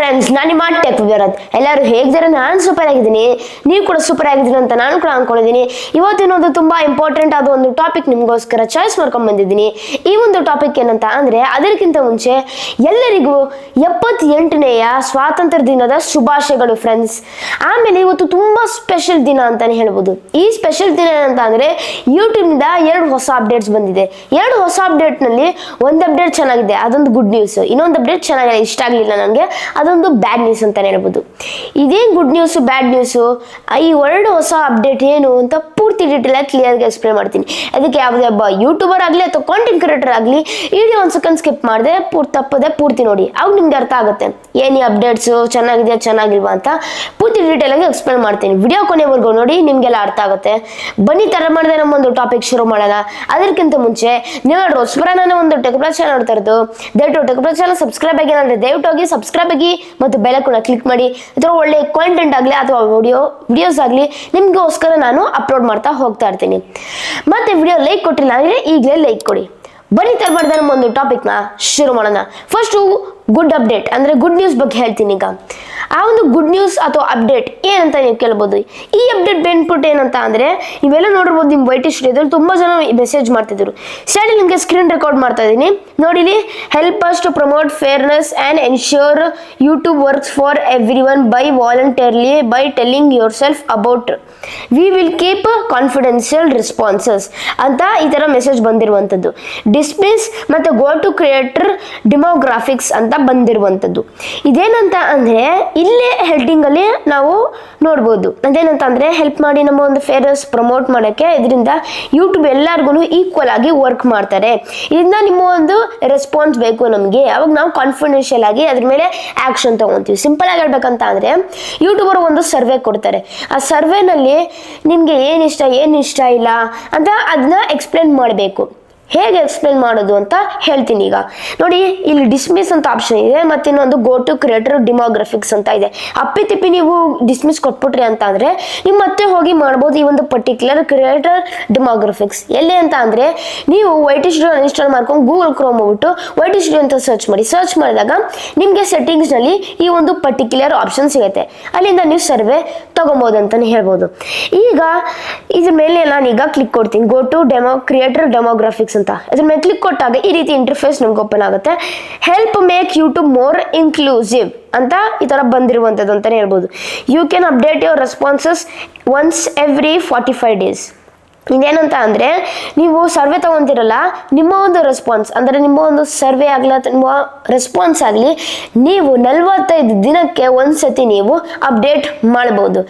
Friends, ನಾನು ನಿಮ್ಮ tech ವಿವರತ್. ಎಲ್ಲರೂ ಹೇಗಿದ್ದಾರೆ? ನಾನು ಸೂಪರ್ ಆಗಿದ್ದೀನಿ, ನೀವು ಕೂಡ ಸೂಪರ್ ಆಗಿದ್ದೀನಿ ಅಂತ ನಾನು ಕೂಡ ಅನ್ಕೊಂಡಿದ್ದೀನಿ. ಇವತ್ತಿನೊಂದು ತುಂಬಾ ಇಂಪಾರ್ಟೆಂಟ್ ಆದ ಒಂದು ಟಾಪಿಕ್ ನಿಮಗೋಸ್ಕರ ಚಾಯ್ಸ್ ಮಾಡ್ಕೊಂಡು ಬಂದಿದ್ದೀನಿ. ಈ ಒಂದು ಟಾಪಿಕ್ ಏನಂತ ಅಂದ್ರೆ, ಅದಕ್ಕಿಂತ ಮುಂಚೆ ಎಲ್ಲರಿಗೂ 78ನೇಯ ಸ್ವಾತಂತ್ರ್ಯ ದಿನದ ಶುಭಾಶಯಗಳು ಫ್ರೆಂಡ್ಸ್. ಆಮೇಲೆ ಇವತ್ತು ತುಂಬಾ ಸ್ಪೆಷಲ್ ದಿನ ಅಂತಾನೆ ಹೇಳ್ಬೋದು. ಈ ಸ್ಪೆಷಲ್ ದಿನ ಏನಂತ ಅಂದ್ರೆ, ಯೂಟ್ಯೂಬ್ ನಿಂದ 2 ಹೊಸ ಅಪ್ಡೇಟ್ಸ್ ಬಂದಿದೆ. 2 ಹೊಸ ಅಪ್ಡೇಟ್ ನಲ್ಲಿ ಒಂದು ಅಪ್ಡೇಟ್ ಚೆನ್ನಾಗಿದೆ, ಅದೊಂದು ಗುಡ್ ನ್ಯೂಸ್. ಇನ್ನೊಂದು ಅಪ್ಡೇಟ್ ಚೆನ್ನಾಗಿದೆ, ಇಷ್ಟ ಆಗಲಿಲ್ಲ ನನಗೆ, ಅದೊಂದು ಬ್ಯಾಡ್ ನ್ಯೂಸ್ ಅಂತಾನೆ ಹೇಳ್ಬೋದು. ಇದೇನು ಗುಡ್ ನ್ಯೂಸ್ ಬ್ಯಾಡ್ ನ್ಯೂಸು, ಈ 2 ಹೊಸ ಅಪ್ಡೇಟ್ ಏನು ಅಂತ ಪೂರ್ತಿ ಡೀಟೇಲ್ ಆಗಿ ಕ್ಲಿಯರ್ ಆಗಿ ಎಕ್ಸ್ಪ್ಲೇನ್ ಮಾಡ್ತೀನಿ. ಅದಕ್ಕೆ ಯಾವುದೇ ಒಬ್ಬ ಯೂಟ್ಯೂಬರ್ ಆಗಲಿ ಅಥವಾ ಕಾಂಟೆಂಟ್ ಕ್ರಿಯೇಟರ್ ಆಗಲಿ ವಿಡಿಯೋ ಒಂದು ಸೆಕೆಂಡ್ ಸ್ಕಿಪ್ ಮಾಡದೆ ತಪ್ಪದೆ ಪೂರ್ತಿ ನೋಡಿ, ಅವಾಗ ನಿಮ್ಗೆ ಅರ್ಥ ಆಗುತ್ತೆ ಏನು ಈ ಅಪ್ಡೇಟ್ಸು ಚೆನ್ನಾಗಿದೆ ಚೆನ್ನಾಗಿಲ್ವಾ ಅಂತ ಪೂರ್ತಿ ಡೀಟೇಲ್ ಆಗಿ ಎಕ್ಸ್ಪ್ಲೇನ್ ಮಾಡ್ತೀನಿ. ವಿಡಿಯೋ ಕೊನೆವರೆಗೂ ನೋಡಿ, ನಿಮಗೆಲ್ಲ ಅರ್ಥ ಆಗುತ್ತೆ. ಬನ್ನಿ ತರ ಮಾಡಿದೆ ನಮ್ಮೊಂದು ಟಾಪಿಕ್ ಶುರು ಮಾಡೋಣ. ಅದಕ್ಕಿಂತ ಮುಂಚೆ ನೀವು ರೋಸ್ಪುರ ನಾನು ಒಂದು ಟೆಕ್ಪ್ರಾ ಚಾನಲ್ ನೋಡ್ತಾ ಇರೋದು, ದಯವಿಟ್ಟು ಟೆಕ್ಪ್ರಾ ಚಾನಲ್ ಸಬ್ಸ್ಕ್ರೈಬ್ ಆಗಿ ಅಂದರೆ ದಯವಿಟ್ಟು ಹೋಗಿ ಸಬ್ಸ್ಕ್ರೈಬ್ ಆಗಿ ಮತ್ತು ಬೆಲ್ ಐಕಾನ್ ಕ್ಲಿಕ್ ಮಾಡಿ. ಇದರ ಒಳ್ಳೆ ಕಾಂಟೆಂಟ್ ಆಗಲಿ ಅಥವಾ ವಿಡಿಯೋಸ್ ಆಗಲಿ ನಿಮಗೋಸ್ಕರ ನಾನು ಅಪ್ಲೋಡ್ ಮಾಡ್ತಾ ಹೋಗ್ತಾ ಇರ್ತೀನಿ. ಮತ್ತೆ ವಿಡಿಯೋ ಲೈಕ್ ಕೊಟ್ಟಿಲ್ಲ ಅಂದರೆ ಈಗಲೇ ಲೈಕ್ ಕೊಡಿ. ಬನ್ನಿ ತರ ಮಾಡಿದ ನಮ್ಮ ಒಂದು ಟಾಪಿಕ್ನ ಶುರು ಮಾಡೋಣ. ಫಸ್ಟು ಗುಡ್ ಅಪ್ಡೇಟ್ ಅಂದರೆ ಗುಡ್ ನ್ಯೂಸ್ ಬಗ್ಗೆ ಹೇಳ್ತೀನಿ. ಈಗ ಆ ಒಂದು ಗುಡ್ ನ್ಯೂಸ್ ಅಥವಾ ಅಪ್ಡೇಟ್ ಏನಂತ ನೀವು ಕೇಳ್ಬೋದು. ಈ ಅಪ್ಡೇಟ್ ಬೆನಿಫಿಟ್ ಏನಂತ ಅಂದರೆ, ನೀವೆಲ್ಲ ನೋಡಿರ್ಬೋದು ನಿಮ್ಮ ವೈಟಿ ಸ್ಟುಡಿಯೋದಲ್ಲಿ ತುಂಬ ಜನ ಮೆಸೇಜ್ ಮಾಡ್ತಿದ್ರು. ಸ್ಟಾರ್ಟಿಂಗ್ ನಿಮಗೆ ಸ್ಕ್ರೀನ್ ರೆಕಾರ್ಡ್ ಮಾಡ್ತಾ ಇದ್ದೀನಿ ನೋಡಿಲಿ. Help us to promote fairness and ensure YouTube works for everyone by voluntarily by telling yourself about we will keep confidential responses ಅಂತ ಈ ಥರ ಮೆಸೇಜ್ ಬಂದಿರುವಂಥದ್ದು. ಡಿಸ್ಮಿಸ್ ಮತ್ತು ಗೋ ಟು ಕ್ರಿಯೇಟರ್ ಡೆಮೋಗ್ರಾಫಿಕ್ಸ್ ಅಂತ ಬಂದಿರುವಂಥದ್ದು. ಇದೇನಂತ ಅಂದರೆ, ಇಲ್ಲೇ ಹೆಡ್ಡಿಂಗಲ್ಲಿ ನಾವು ನೋಡ್ಬೋದು. ಅದೇನಂತ ಅಂದರೆ, ಹೆಲ್ಪ್ ಮಾಡಿ ನಮ್ಮ ಒಂದು ಫೇರ್ನೆಸ್ ಪ್ರಮೋಟ್ ಮಾಡೋಕ್ಕೆ. ಇದರಿಂದ ಯೂಟ್ಯೂಬ್ ಎಲ್ಲರಿಗೂ ಈಕ್ವಲ್ ಆಗಿ ವರ್ಕ್ ಮಾಡ್ತಾರೆ. ಇದರಿಂದ ನಿಮ್ಮ ಒಂದು ರೆಸ್ಪಾನ್ಸ್ ಬೇಕು ನಮಗೆ, ಅವಾಗ ನಾವು ಕಾನ್ಫಿಡೆನ್ಷಿಯಲ್ ಆಗಿ ಅದ್ರ ಮೇಲೆ ಆ್ಯಕ್ಷನ್ ತೊಗೊತೀವಿ. ಸಿಂಪಲ್ ಆಗಿ ಹೇಳ್ಬೇಕಂತ ಅಂದರೆ, ಯೂಟ್ಯೂಬರ್ ಒಂದು ಸರ್ವೆ ಕೊಡ್ತಾರೆ. ಆ ಸರ್ವೆನಲ್ಲಿ ನಿಮಗೆ ಏನು ಇಷ್ಟ ಇಲ್ಲ ಅಂತ ಅದನ್ನ ಎಕ್ಸ್ಪ್ಲೇನ್ ಮಾಡಬೇಕು. ಹೇಗೆ ಎಕ್ಸ್ಪ್ಲೇನ್ ಮಾಡೋದು ಅಂತ ಹೇಳ್ತೀನಿ. ಈಗ ನೋಡಿ, ಇಲ್ಲಿ ಡಿಸ್ಮಿಸ್ ಅಂತ ಆಪ್ಷನ್ ಇದೆ, ಮತ್ತು ಇನ್ನೊಂದು ಗೋ ಟು ಕ್ರಿಯೇಟರ್ ಡೆಮೋಗ್ರಾಫಿಕ್ಸ್ ಅಂತ ಇದೆ. ಅಪ್ಪಿತಿಪ್ಪಿ ನೀವು ಡಿಸ್ಮಿಸ್ ಕೊಟ್ಬಿಟ್ರಿ ಅಂತ ಅಂದರೆ, ನೀವು ಮತ್ತೆ ಹೋಗಿ ಮಾಡ್ಬೋದು ಈ ಒಂದು ಪರ್ಟಿಕ್ಯುಲರ್ ಕ್ರಿಯೇಟರ್ ಡೆಮೋಗ್ರಾಫಿಕ್ಸ್. ಎಲ್ಲಿ ಅಂತ ಅಂದರೆ, ನೀವು ವೈಟಿ ಸ್ಟುಡಿಯೋ ಇನ್ಸ್ಟಾಲ್ ಮಾಡ್ಕೊಂಡು ಗೂಗಲ್ ಕ್ರೋಮ್ ಹೋಗ್ಬಿಟ್ಟು ವೈಟಿ ಸ್ಟುಡಿಯೋ ಅಂತ ಸರ್ಚ್ ಮಾಡಿ. ಸರ್ಚ್ ಮಾಡಿದಾಗ ನಿಮಗೆ ಸೆಟ್ಟಿಂಗ್ಸ್ನಲ್ಲಿ ಈ ಒಂದು ಪರ್ಟಿಕ್ಯುಲರ್ ಆಪ್ಷನ್ ಸಿಗುತ್ತೆ. ಅಲ್ಲಿಂದ ನೀವು ಸರ್ವೆ ತೊಗೊಬೋದು ಅಂತಲೇ ಹೇಳ್ಬೋದು. ಈಗ ಇದ್ರ ಮೇಲೆ ನಾನೀಗ ಕ್ಲಿಕ್ ಕೊಡ್ತೀನಿ, ಗೋ ಟು ಕ್ರಿಯೇಟರ್ ಡೆಮೋಗ್ರಾಫಿಕ್ಸ್ ಅಂತ. ಅದ್ರ ಮೇಲೆ ಕ್ಲಿಕ್ ಕೊಟ್ಟಾಗ ಈ ರೀತಿ ಇಂಟರ್ಫೇಸ್ ನಮ್ಗೆ ಓಪನ್ ಆಗುತ್ತೆ. Help make YouTube more inclusive ಅಂತ ಈ ಥರ ಬಂದಿರುವಂಥದ್ದು ಅಂತಲೇ ಹೇಳ್ಬೋದು. You can update your responses once every 45 days. ಇದೇನಂತ ಅಂದರೆ, ನೀವು ಸರ್ವೆ ತೊಗೊತಿರಲ್ಲ, ನಿಮ್ಮ ಒಂದು ರೆಸ್ಪಾನ್ಸ್ ಅಂದರೆ ನಿಮ್ಮ ಒಂದು ಸರ್ವೆ ಆಗಲಿ ಅಥವಾ ನಿಮ್ಮ ರೆಸ್ಪಾನ್ಸ್ ಆಗಲಿ ನೀವು 45 ದಿನಕ್ಕೆ ಒಂದ್ಸತಿ ನೀವು ಅಪ್ಡೇಟ್ ಮಾಡ್ಬೋದು.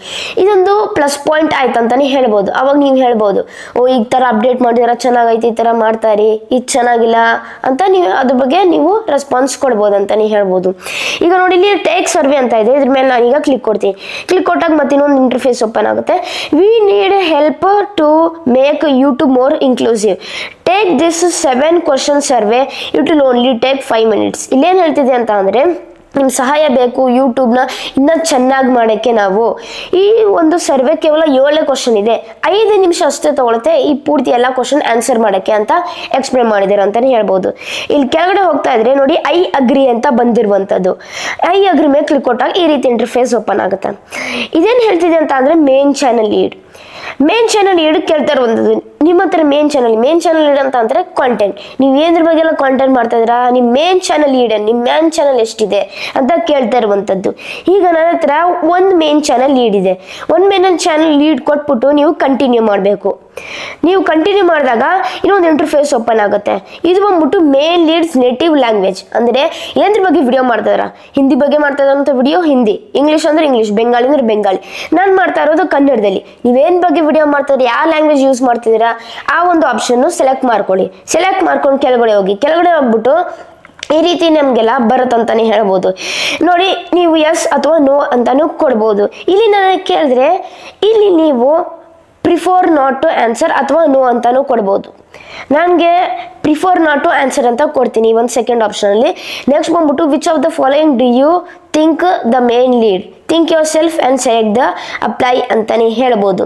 ಇದೊಂದು ಪ್ಲಸ್ ಪಾಯಿಂಟ್ ಆಯ್ತು ಅಂತಲೇ ಹೇಳ್ಬೋದು. ಅವಾಗ ನೀವು ಹೇಳ್ಬೋದು, ಓ ಈ ಥರ ಅಪ್ಡೇಟ್ ಮಾಡಿದಾರ, ಚೆನ್ನಾಗೈತಿ, ಈ ಥರ ಮಾಡ್ತಾರಿ, ಇದು ಚೆನ್ನಾಗಿಲ್ಲ ಅಂತ ನೀವು ಅದ್ರ ಬಗ್ಗೆ ನೀವು ರೆಸ್ಪಾನ್ಸ್ ಕೊಡ್ಬೋದು ಅಂತಲೇ ಹೇಳ್ಬೋದು. ಈಗ ನೋಡಿ, ಇಲ್ಲಿ ಟೇಕ್ ಸರ್ವೆ ಅಂತ ಇದೆ, ಇದ್ರ ಮೇಲೆ ನಾನೀಗ ಕ್ಲಿಕ್ ಕೊಡ್ತೀನಿ. ಕ್ಲಿಕ್ ಕೊಟ್ಟಾಗ ಮತ್ತೆ ಇನ್ನೊಂದು ಇಂಟರ್ಫೇಸ್ ಓಪನ್ ಆಗುತ್ತೆ. We need help to make YouTube more inclusive. Take this 7 question survey. It will only take 5 minutes. ಇಲ್ಲೇನು ಹೇಳ್ತಿದೆ ಅಂತ ಅಂದರೆ, ನಿಮ್ಮ ಸಹಾಯ ಬೇಕು ಯೂಟ್ಯೂಬ್ನ ಇನ್ನೂ ಚೆನ್ನಾಗಿ ಮಾಡೋಕ್ಕೆ. ನಾವು ಈ ಒಂದು ಸರ್ವೆ ಕೇವಲ 7 ಕ್ವಶನ್ ಇದೆ, 5 ನಿಮಿಷ ಅಷ್ಟೇ ತೊಗೊಳುತ್ತೆ ಈ ಪೂರ್ತಿ ಎಲ್ಲ ಕ್ವಶನ್ ಆನ್ಸರ್ ಮಾಡೋಕ್ಕೆ ಅಂತ ಎಕ್ಸ್ಪ್ಲೇನ್ ಮಾಡಿದ್ದಾರೆ ಅಂತಲೇ ಹೇಳ್ಬೋದು. ಇಲ್ಲಿ ಕೆಳಗಡೆ ಹೋಗ್ತಾ ಇದ್ರೆ ನೋಡಿ, ಐ ಅಗ್ರಿ ಅಂತ ಬಂದಿರುವಂಥದ್ದು. ಐ ಅಗ್ರಿ ಮೇಲೆ ಕ್ಲಿಕ್ ಕೊಟ್ಟಾಗ ಈ ರೀತಿ ಇಂಟರ್ಫೇಸ್ ಓಪನ್ ಆಗುತ್ತೆ. ಇದೇನು ಹೇಳ್ತಿದೆ ಅಂತ ಅಂದರೆ, main channel lead. Main channel lead ಕೇಳ್ತಾ ಇರುವಂಥದ್ದು ನಿಮ್ಮ ಹತ್ರ. ಮೇನ್ ಚಾನಲ್ ಲೀಡ್ ಅಂತ ಅಂದರೆ ಕಾಂಟೆಂಟ್, ನೀವು ಏದ್ರ ಬಗ್ಗೆ ಎಲ್ಲ ಕಾಂಟೆಂಟ್ ಮಾಡ್ತಾ ಇದ್ದೀರಾ, ನಿಮ್ಮ ಮೇನ್ ಚಾನಲ್ ಲೀಡ್, ನಿಮ್ಮ ಮೇನ್ ಚಾನಲ್ ಎಷ್ಟಿದೆ ಅಂತ ಕೇಳ್ತಾ ಇರುವಂಥದ್ದು. ಈಗ ನನ್ನ ಹತ್ರ ಒಂದು ಮೇನ್ ಚಾನಲ್ ಲೀಡ್ ಇದೆ. ಒಂದು ಮೇನ್ ಚಾನಲ್ ಲೀಡ್ ಕೊಟ್ಬಿಟ್ಟು ನೀವು ಕಂಟಿನ್ಯೂ ಮಾಡಬೇಕು. ನೀವು ಕಂಟಿನ್ಯೂ ಮಾಡಿದಾಗ ಇನ್ನೊಂದು ಇಂಟರ್ಫೇಸ್ ಓಪನ್ ಆಗುತ್ತೆ. ಇದು ಬಂದ್ಬಿಟ್ಟು ಮೇನ್ ಲೀಡ್ಸ್ ನೇಟಿವ್ ಲ್ಯಾಂಗ್ವೇಜ್, ಅಂದರೆ ಏನ್ರ ಬಗ್ಗೆ ವಿಡಿಯೋ ಮಾಡ್ತಾಯಿದ್ರ, ಹಿಂದಿ ಬಗ್ಗೆ ಮಾಡ್ತಾ ಇರೋಂಥ ವಿಡಿಯೋ ಹಿಂದಿ, ಇಂಗ್ಲೀಷ್ ಅಂದರೆ ಇಂಗ್ಲೀಷ್, ಬೆಂಗಾಳಿ ಅಂದರೆ ಬೆಂಗಾಳಿ. ನಾನು ಮಾಡ್ತಾ ಇರೋದು ಕನ್ನಡದಲ್ಲಿ. ನೀವೇನು ಬಗ್ಗೆ ವಿಡಿಯೋ ಮಾಡ್ತಾಯಿದ್ರೆ, ಯಾವ ಲ್ಯಾಂಗ್ವೇಜ್ ಯೂಸ್ ಮಾಡ್ತಿದ್ದೀರಾ ಆ ಒಂದು ಆಪ್ಷನ್ನು ಸೆಲೆಕ್ಟ್ ಮಾಡ್ಕೊಳ್ಳಿ. ಸೆಲೆಕ್ಟ್ ಮಾಡ್ಕೊಂಡು ಕೆಳಗಡೆ ಹೋಗ್ಬಿಟ್ಟು ಈ ರೀತಿ ನಮಗೆಲ್ಲ ಬರುತ್ತಂತಾನೆ ಹೇಳ್ಬೋದು. ನೋಡಿ, ನೀವು ಎಸ್ ಅಥವಾ ನೋ ಅಂತಾನು ಕೊಡ್ಬೋದು. ಇಲ್ಲಿ ನನಗೆ ಕೇಳಿದ್ರೆ, ಇಲ್ಲಿ ನೀವು ಪ್ರಿಫರ್ ನಾಟ್ ಟು ಆನ್ಸರ್ ಅಥವಾ ನೋ ಅಂತಾನು ಕೊಡ್ಬೋದು. ನನಗೆ ಪ್ರಿಫರ್ ನಾಟ್ ಟು ಆನ್ಸರ್ ಅಂತ ಕೊಡ್ತೀನಿ ಒಂದು ಸೆಕೆಂಡ್ ಆಪ್ಷನಲ್ಲಿ. ನೆಕ್ಸ್ಟ್ ಬಂದ್ಬಿಟ್ಟು, which of the following do you think the main lead, think yourself and select the apply ಅಂತಲೇ ಹೇಳ್ಬೋದು.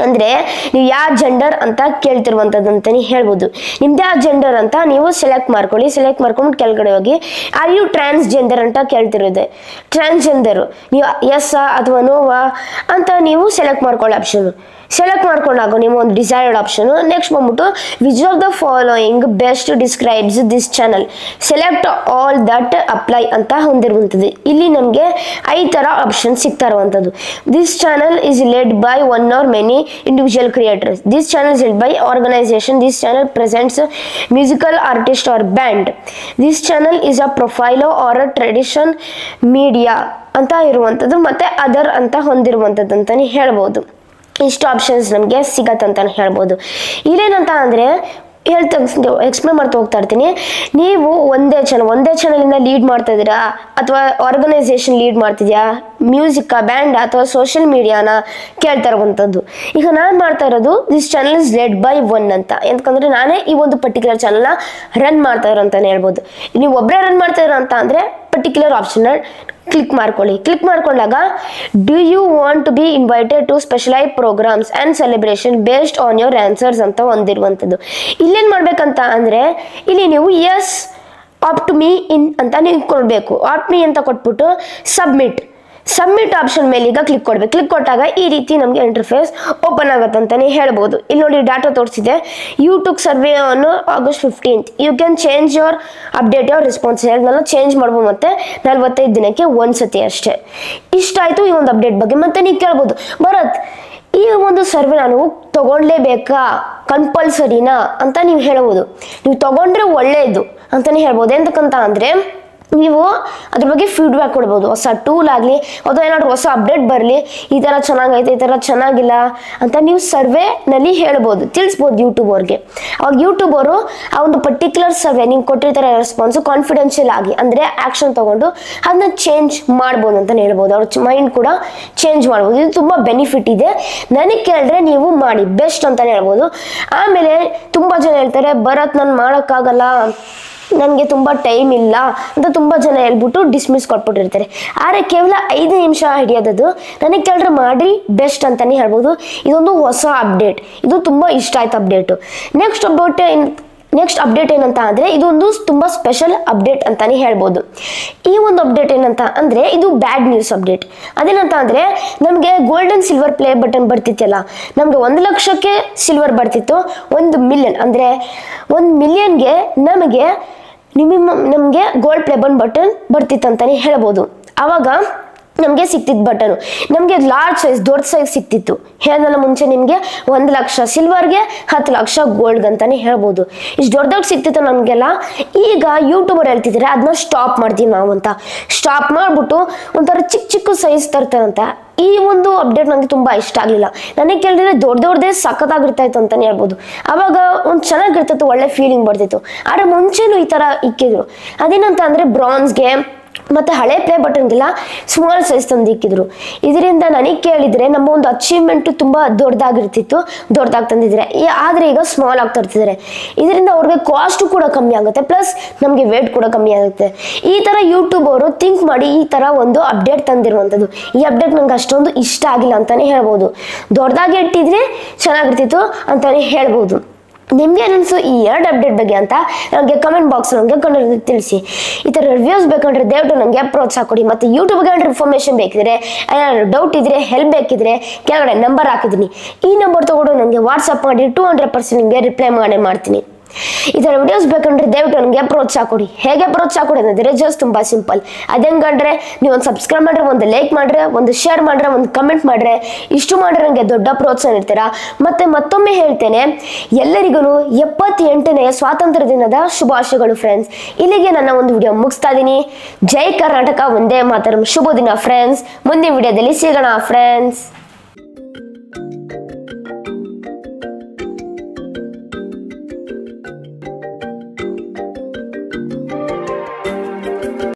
ಅಂದರೆ ನೀವು ಯಾವ ಜೆಂಡರ್ ಅಂತ ಕೇಳ್ತಿರುವಂಥದ್ದು ಅಂತಲೇ ಹೇಳ್ಬೋದು. ನಿಮ್ದು ಯಾವ ಜೆಂಡರ್ ಅಂತ ನೀವು ಸೆಲೆಕ್ಟ್ ಮಾಡ್ಕೊಳ್ಳಿ. ಸೆಲೆಕ್ಟ್ ಮಾಡ್ಕೊಂಡು ಕೆಳಗಡೆ ಹೋಗಿ ಆರ್ ಯು ಟ್ರಾನ್ಸ್ಜೆಂಡರ್ ಅಂತ ಕೇಳ್ತಿರೋದೆ. ಟ್ರಾನ್ಸ್ಜೆಂಡರು ನೀವು ಎಸ್ ಅಥವಾ ನೋವಾ ಅಂತ ನೀವು ಸೆಲೆಕ್ಟ್ ಮಾಡ್ಕೊಳ್ಳೋ ಆಪ್ಷನು. ಸೆಲೆಕ್ಟ್ ಮಾಡ್ಕೊಂಡಾಗ ನೀವು ಒಂದು ಡಿಸೈರ್ಡ್ ಆಪ್ಷನು. ನೆಕ್ಸ್ಟ್ ಬಂದ್ಬಿಟ್ಟು which of the following best describes this channel, select all that apply ಅಂತ ಹೊಂದಿರುವಂಥದ್ದು. ಇಲ್ಲಿ ನಮಗೆ 5 ಥರ ಆಪ್ಷನ್ ಸಿಗ್ತಾ ಇರುವಂಥದ್ದು. This channel is led by one or many individual creators. This channel is led by organization. This channel presents a musical artist or band. This channel is a profile or a tradition media ಅಂತ ಇರುವಂಥದ್ದು. ಮತ್ತೆ other ಅಂತ ಹೊಂದಿರುವಂಥದ್ದು ಅಂತಲೇ ಹೇಳ್ಬೋದು. ಇಷ್ಟು options ನಮಗೆ ಸಿಗತ್ತಂತಾನೆ ಹೇಳ್ಬೋದು. ಇಲ್ಲೇನಂತ ಅಂದರೆ ಎಕ್ಸ್ಪ್ಲೇನ್ ಮಾಡ್ತಾ ಹೋಗ್ತಾ ಇರ್ತೀನಿ. ನೀವು ಒಂದೇ ಚಾನಲಿಂದ ಲೀಡ್ ಮಾಡ್ತಾ ಇದ್ದೀರಾ ಅಥವಾ ಆರ್ಗನೈಸೇಷನ್ ಲೀಡ್ ಮಾಡ್ತಿದ್ಯಾ, ಮ್ಯೂಸಿಕ್ ಬ್ಯಾಂಡ್ ಅಥವಾ ಸೋಷಿಯಲ್ ಮೀಡಿಯಾನ ಕೇಳ್ತಾ ಇರುವಂಥದ್ದು. ಈಗ ನಾನು ಮಾಡ್ತಾ ಇರೋದು this channel is led by one ಅಂತ. ಯಾಕಂದರೆ ನಾನೇ ಈ ಒಂದು ಪರ್ಟಿಕ್ಯುಲರ್ ಚಾನಲ್ನ ರನ್ ಮಾಡ್ತಾ ಇರೋ ಅಂತಾನೆ ಹೇಳ್ಬೋದು. ನೀವು ಒಬ್ಬರೇ ರನ್ ಮಾಡ್ತಾ ಇರೋ ಅಂತ ಅಂದರೆ ಪರ್ಟಿಕ್ಯುಲರ್ ಆಪ್ಷನ್ನ ಕ್ಲಿಕ್ ಮಾಡ್ಕೊಳ್ಳಿ. ಕ್ಲಿಕ್ ಮಾಡ್ಕೊಂಡಾಗ do you want to be invited to specialise programmes and celebration based on your answers ಅಂತ ಹೊಂದಿರುವಂಥದ್ದು. ಇಲ್ಲೇನು ಮಾಡ್ಬೇಕಂತ ಅಂದರೆ ಇಲ್ಲಿ ನೀವು ಎಸ್ ಆಪ್ಟ್ ಮೀ ಇನ್ ಅಂತ ನೀವು ಕೊಡಬೇಕು. ಆಪ್ಟ್ ಮೀ ಅಂತ ಕೊಟ್ಬಿಟ್ಟು ಸಬ್ಮಿಟ್ ಆಪ್ಷನ್ ಮೇಲೆ ಈಗ ಕ್ಲಿಕ್ ಕೊಡ್ಬೇಕು. ಕ್ಲಿಕ್ ಕೊಟ್ಟಾಗ ಈ ರೀತಿ ನಮಗೆ ಇಂಟರ್ಫೇಸ್ ಓಪನ್ ಆಗುತ್ತೆ ಅಂತಲೇ ಹೇಳ್ಬೋದು. ಇಲ್ಲಿ ನೋಡಿ ಡಾಟಾ ತೋರಿಸಿದೆ. You took survey on August 15th. You can change your update your response ಹೇಳಿದ್ನೆಲ್ಲ ಚೇಂಜ್ ಮಾಡ್ಬೋದು. ಮತ್ತೆ 45 ದಿನಕ್ಕೆ ಒಂದ್ಸತಿ ಅಷ್ಟೇ. ಇಷ್ಟಾಯಿತು ಈ ಒಂದು ಅಪ್ಡೇಟ್ ಬಗ್ಗೆ. ಮತ್ತೆ ನೀವು ಕೇಳ್ಬೋದು, ಭರತ್ ಈ ಒಂದು ಸರ್ವೆ ನಾನು ತಗೊಳ್ಲೇಬೇಕಾ, ಕಂಪಲ್ಸರಿನಾ ಅಂತ ನೀವು ಹೇಳ್ಬೋದು. ನೀವು ತಗೊಂಡ್ರೆ ಒಳ್ಳೆಯದು ಅಂತಲೇ ಹೇಳ್ಬೋದು. ಎಂತಕ್ಕಂತ ಅಂದರೆ ನೀವು ಅದ್ರ ಬಗ್ಗೆ ಫೀಡ್ಬ್ಯಾಕ್ ಕೊಡ್ಬೋದು. ಹೊಸ ಟೂಲ್ ಆಗಲಿ ಅಥವಾ ಏನಾದರೂ ಹೊಸ ಅಪ್ಡೇಟ್ ಬರಲಿ, ಈ ಥರ ಚೆನ್ನಾಗೈತೆ, ಈ ಥರ ಚೆನ್ನಾಗಿಲ್ಲ ಅಂತ ನೀವು ಸರ್ವೆನಲ್ಲಿ ಹೇಳ್ಬೋದು, ತಿಳಿಸ್ಬೋದು ಯೂಟ್ಯೂಬರ್ಗೆ. ಅವಾಗ ಯೂಟ್ಯೂಬರು ಆ ಒಂದು ಪರ್ಟಿಕ್ಯುಲರ್ ಸರ್ವೆ ನೀವು ಕೊಟ್ಟಿರ್ತಾರೆ ರೆಸ್ಪಾನ್ಸು ಕಾನ್ಫಿಡೆನ್ಷಿಯಲ್ ಆಗಿ ಅಂದರೆ ಆ್ಯಕ್ಷನ್ ತೊಗೊಂಡು ಅದನ್ನ ಚೇಂಜ್ ಮಾಡ್ಬೋದು ಅಂತಲೇ ಹೇಳ್ಬೋದು. ಅವ್ರ ಮೈಂಡ್ ಕೂಡ ಚೇಂಜ್ ಮಾಡ್ಬೋದು. ಇದು ತುಂಬ ಬೆನಿಫಿಟ್ ಇದೆ. ನನಗೆ ಕೇಳಿದ್ರೆ ನೀವು ಮಾಡಿ, ಬೆಸ್ಟ್ ಅಂತಲೇ ಹೇಳ್ಬೋದು. ಆಮೇಲೆ ತುಂಬ ಜನ ಹೇಳ್ತಾರೆ, ಭರತ್ ನಾನು ಮಾಡೋಕ್ಕಾಗಲ್ಲ, ನನಗೆ ತುಂಬ ಟೈಮ್ ಇಲ್ಲ ಅಂತ ತುಂಬ ಜನ ಹೇಳ್ಬಿಟ್ಟು ಡಿಸ್ಮಿಸ್ ಕೊಟ್ಬಿಟ್ಟಿರ್ತಾರೆ. ಆದರೆ ಕೇವಲ 5 ನಿಮಿಷ ಹಿಡಿಯೋದದು. ನನಗೆ ಕೇಳಿದ್ರೆ ಮಾಡಿ, ಬೆಸ್ಟ್ ಅಂತಲೇ ಹೇಳ್ಬೋದು. ಇದೊಂದು ಹೊಸ ಅಪ್ಡೇಟ್, ಇದು ತುಂಬ ಇಷ್ಟ ಆಯ್ತು ಅಪ್ಡೇಟು. ನೆಕ್ಸ್ಟ್ ಅಪ್ಡೇಟ್ ಏನಂತ ಅಂದರೆ ಇದೊಂದು ತುಂಬ ಸ್ಪೆಷಲ್ ಅಪ್ಡೇಟ್ ಅಂತಲೇ ಹೇಳ್ಬೋದು. ಈ ಒಂದು ಅಪ್ಡೇಟ್ ಏನಂತ ಅಂದರೆ ಇದು ಬ್ಯಾಡ್ ನ್ಯೂಸ್ ಅಪ್ಡೇಟ್. ಅದೇನಂತ ಅಂದರೆ ನಮಗೆ ಗೋಲ್ಡನ್ ಸಿಲ್ವರ್ ಪ್ಲೇ ಬಟನ್ ಬರ್ತಿತ್ತಲ್ಲ, ನಮಗೆ 1 ಲಕ್ಷಕ್ಕೆ ಸಿಲ್ವರ್ ಬರ್ತಿತ್ತು. 1 ಮಿಲಿಯನ್ ಅಂದರೆ 1 ಮಿಲಿಯನ್ಗೆ ನಮಗೆ ಗೋಲ್ಡ್ ಪ್ಲೇ ಬಟನ್ ಬರ್ತಿತ್ತು ಅಂತಲೇ ಹೇಳ್ಬೋದು. ಆವಾಗ ನಮಗೆ ಸಿಕ್ತಿತ್ತು ಬಟನು. ನಮಗೆ ಲಾರ್ಜ್ ಸೈಜ್, ದೊಡ್ಡ ಸೈಜ್ ಸಿಕ್ತಿತ್ತು. ಹೇಳಿದ್ನಲ್ಲ ಮುಂಚೆ ನಿಮಗೆ 1 ಲಕ್ಷ ಸಿಲ್ವರ್ಗೆ 10 ಲಕ್ಷ ಗೋಲ್ಡ್ ಅಂತಾನೆ ಹೇಳ್ಬೋದು. ಇಷ್ಟು ದೊಡ್ಡದಾಗಿ ಸಿಕ್ತಿತ್ತು ನಮಗೆಲ್ಲ. ಈಗ ಯೂಟ್ಯೂಬರ್ ಹೇಳ್ತಿದ್ದಾರೆ ಅದನ್ನ ಸ್ಟಾಪ್ ಮಾಡ್ತೀವಿ ನಾವು ಅಂತ. ಸ್ಟಾಪ್ ಮಾಡಿಬಿಟ್ಟು ಒಂಥರ ಚಿಕ್ಕ ಸೈಜ್ ತರ್ತಾರಂತ. ಈ ಒಂದು ಅಪ್ಡೇಟ್ ನನಗೆ ತುಂಬ ಇಷ್ಟ ಆಗಲಿಲ್ಲ. ನನಗೆ ಕೇಳಿದ್ರೆ ದೊಡ್ಡದೇ ಸಖತ್ತಾಗಿರ್ತಾ ಇತ್ತು ಅಂತಲೇ ಹೇಳ್ಬೋದು. ಆವಾಗ ಒಂದು ಚೆನ್ನಾಗಿರ್ತಿತ್ತು, ಒಳ್ಳೆ ಫೀಲಿಂಗ್ ಬರ್ತಿತ್ತು. ಆದರೆ ಮುಂಚೆನೂ ಈ ಥರ ಇಕ್ಕಿದ್ರು. ಅದೇನಂತ ಅಂದರೆ ಬ್ರಾನ್ಸ್ಗೆ ಮತ್ತು ಹಳೆ ಪ್ಲೇ ಬಟನ್ಗೆಲ್ಲ ಸ್ಮಾಲ್ ಸೈಜ್ ತಂದು ಇಕ್ಕಿದ್ರು. ಇದರಿಂದ ನನಗೆ ಕೇಳಿದರೆ ನಮ್ಮ ಒಂದು ಅಚೀವ್ಮೆಂಟು ತುಂಬ ದೊಡ್ಡದಾಗಿ ತಂದಿದ್ದಾರೆ. ಆದರೆ ಈಗ ಸ್ಮಾಲ್ ಆಗಿ ತರ್ತಿದ್ದಾರೆ. ಇದರಿಂದ ಅವ್ರಿಗೆ ಕಾಸ್ಟು ಕೂಡ ಕಮ್ಮಿ ಆಗುತ್ತೆ, ಪ್ಲಸ್ ನಮಗೆ ವೇಟ್ ಕೂಡ ಕಮ್ಮಿ ಆಗುತ್ತೆ. ಈ ಥರ ಯೂಟ್ಯೂಬ್ ಅವರು ಥಿಂಕ್ ಮಾಡಿ ಈ ಥರ ಒಂದು ಅಪ್ಡೇಟ್ ತಂದಿರುವಂಥದ್ದು. ಈ ಅಪ್ಡೇಟ್ ನಂಗೆ ಅಷ್ಟೊಂದು ಇಷ್ಟ ಆಗಿಲ್ಲ ಅಂತಲೇ ಹೇಳ್ಬೋದು. ದೊಡ್ಡದಾಗಿ ಇಟ್ಟಿದ್ರೆ ಚೆನ್ನಾಗಿರ್ತಿತ್ತು ಅಂತಲೇ ಹೇಳ್ಬೋದು. ನಿಮಗೆ ಅನಿಸು ಈ 2 ಅಪ್ಡೇಟ್ ಬಗ್ಗೆ ಅಂತ ನನಗೆ ಕಮೆಂಟ್ ಬಾಕ್ಸ್ ನನಗೆ ತಿಳಿಸಿ. ಈ ಥರ ರಿವ್ಯೂಸ್ ಬೇಕಂದ್ರೆ ದಯವಿಟ್ಟು ನನಗೆ ಪ್ರೋತ್ಸಾಹ ಕೊಡಿ. ಮತ್ತು ಯೂಟ್ಯೂಬ್ಗೆ ಏನಾದ್ರು ಇನ್ಫಾರ್ಮೇಷನ್ ಬೇಕಿದ್ರೆ, ಏನಾದ್ರು ಡೌಟ್ ಇದ್ದರೆ, ಹೆಲ್ಪ್ ಬೇಕಿದ್ರೆ ಕೆಳಗಡೆ ನಂಬರ್ ಹಾಕಿದ್ದೀನಿ. ಈ ನಂಬರ್ ತೊಗೊಂಡು ನನಗೆ ವಾಟ್ಸಪ್ ಮಾಡಿ 200% ನಿಮಗೆ ರಿಪ್ಲೈ ಮಾಡ್ತೀನಿ. ಈ ಥರ ವಿಡಿಯೋಸ್ ಬೇಕಂದ್ರೆ ದಯವಿಟ್ಟು ನನಗೆ ಪ್ರೋತ್ಸಾಹ ಕೊಡಿ. ಹೇಗೆ ಪ್ರೋತ್ಸಾಹ ಕೊಡೋದಂದರೆ ಜಸ್ಟ್ ತುಂಬ ಸಿಂಪಲ್. ಅದೇಂಗಂದ್ರೆ ನೀವು ಒಂದು ಸಬ್ಸ್ಕ್ರೈಬ್ ಮಾಡ್ರೆ, ಒಂದು ಲೈಕ್ ಮಾಡ್ರೆ, ಒಂದು ಶೇರ್ ಮಾಡ್ರೆ, ಒಂದು ಕಮೆಂಟ್ ಮಾಡ್ರೆ, ಇಷ್ಟು ಮಾಡ್ರೆ ನನಗೆ ದೊಡ್ಡ ಪ್ರೋತ್ಸಾಹ ಇರ್ತೀರಾ. ಮತ್ತು ಮತ್ತೊಮ್ಮೆ ಹೇಳ್ತೇನೆ, ಎಲ್ಲರಿಗೂ 78ನೇ ಸ್ವಾತಂತ್ರ್ಯ ದಿನದ ಶುಭಾಶಯಗಳು ಫ್ರೆಂಡ್ಸ್. ಇಲ್ಲಿಗೆ ನನ್ನ ಒಂದು ವಿಡಿಯೋ ಮುಗಿಸ್ತಾ ಇದ್ದೀನಿ. ಜೈ ಕರ್ನಾಟಕ, ಒಂದೇ ಮಾತರಂ. ಶುಭ ದಿನ ಫ್ರೆಂಡ್ಸ್. ಮುಂದಿನ ವಿಡಿಯೋದಲ್ಲಿ ಸಿಗೋಣ ಫ್ರೆಂಡ್ಸ್.